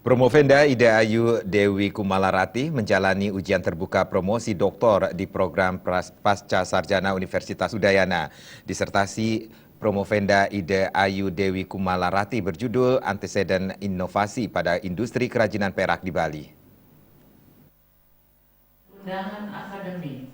Promovenda Ida Ayu Dewi Kumalarati menjalani ujian terbuka promosi doktor di program Pasca Sarjana Universitas Udayana. Disertasi Promovenda Ida Ayu Dewi Kumalarati berjudul Anteseden Inovasi pada Industri Kerajinan Perak di Bali. Undangan akademik,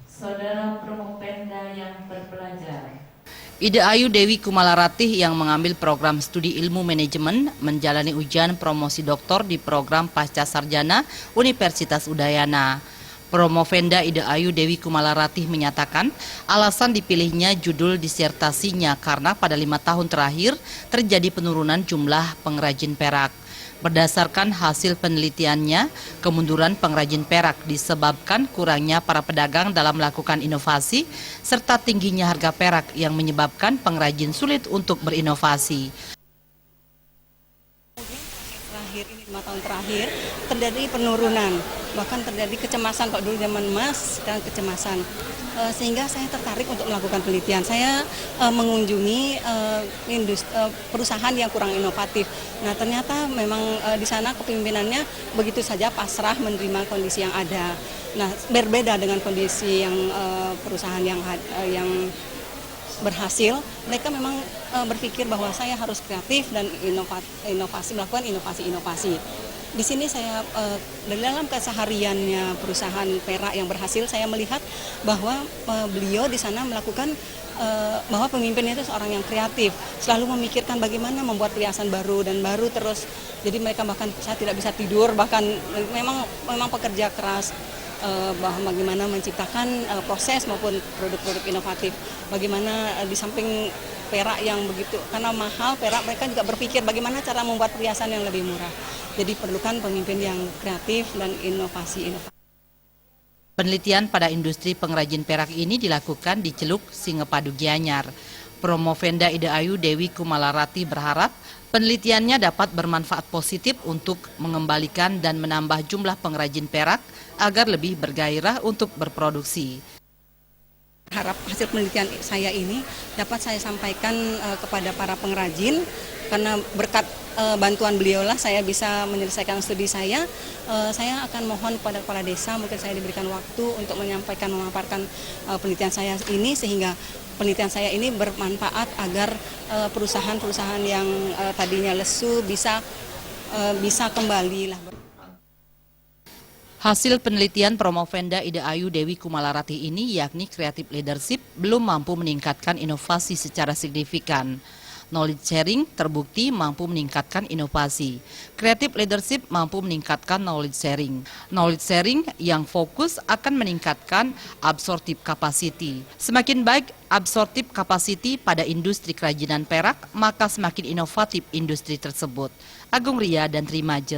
Saudara Promovenda yang terpelajar. Ida Ayu Dewi Kumalarati yang mengambil program studi ilmu manajemen menjalani ujian promosi doktor di program Pasca Sarjana Universitas Udayana. Promovenda Ida Ayu Dewi Kumalarati menyatakan alasan dipilihnya judul disertasinya karena pada 5 tahun terakhir terjadi penurunan jumlah pengrajin perak. Berdasarkan hasil penelitiannya, kemunduran pengrajin perak disebabkan kurangnya para pedagang dalam melakukan inovasi, serta tingginya harga perak yang menyebabkan pengrajin sulit untuk berinovasi. Terakhir ini 5 tahun terakhir terjadi penurunan, bahkan terjadi kecemasan. Kalau dulu zaman emas, sekarang kecemasan. Sehingga saya tertarik untuk melakukan penelitian. Saya mengunjungi perusahaan yang kurang inovatif. Nah, ternyata memang di sana kepemimpinannya begitu saja pasrah menerima kondisi yang ada. Nah, berbeda dengan kondisi yang perusahaan yang berhasil. Mereka memang berpikir bahwa saya harus kreatif dan inovasi, melakukan inovasi-inovasi. Di sini saya dalam kesehariannya perusahaan perak yang berhasil, saya melihat bahwa beliau di sana melakukan bahwa pemimpinnya itu seorang yang kreatif, selalu memikirkan bagaimana membuat perhiasan baru dan baru terus. Jadi mereka bahkan saya tidak bisa tidur, bahkan memang pekerja keras. Bahwa bagaimana menciptakan proses maupun produk-produk inovatif. Bagaimana di samping perak yang begitu, karena mahal perak, mereka juga berpikir bagaimana cara membuat perhiasan yang lebih murah. Jadi perlukan pemimpin yang kreatif dan inovasi. Penelitian pada industri pengrajin perak ini dilakukan di Celuk, Singepadu Gianyar. Promovenda Ida Ayu Dewi Kumalarati berharap penelitiannya dapat bermanfaat positif untuk mengembalikan dan menambah jumlah pengrajin perak agar lebih bergairah untuk berproduksi. Harap hasil penelitian saya ini dapat saya sampaikan kepada para pengrajin, karena berkat bantuan beliaulah saya bisa menyelesaikan studi saya. Saya akan mohon kepada kepala desa, mungkin saya diberikan waktu untuk menyampaikan, memaparkan penelitian saya ini, sehingga penelitian saya ini bermanfaat agar perusahaan-perusahaan yang tadinya lesu bisa kembali lah. Hasil penelitian Promovenda Ida Ayu Dewi Kumalarati ini yakni creative leadership belum mampu meningkatkan inovasi secara signifikan. Knowledge sharing terbukti mampu meningkatkan inovasi. Creative leadership mampu meningkatkan knowledge sharing. Knowledge sharing yang fokus akan meningkatkan absorptive capacity. Semakin baik absorptive capacity pada industri kerajinan perak, maka semakin inovatif industri tersebut. Agung Ria dan Trimaja.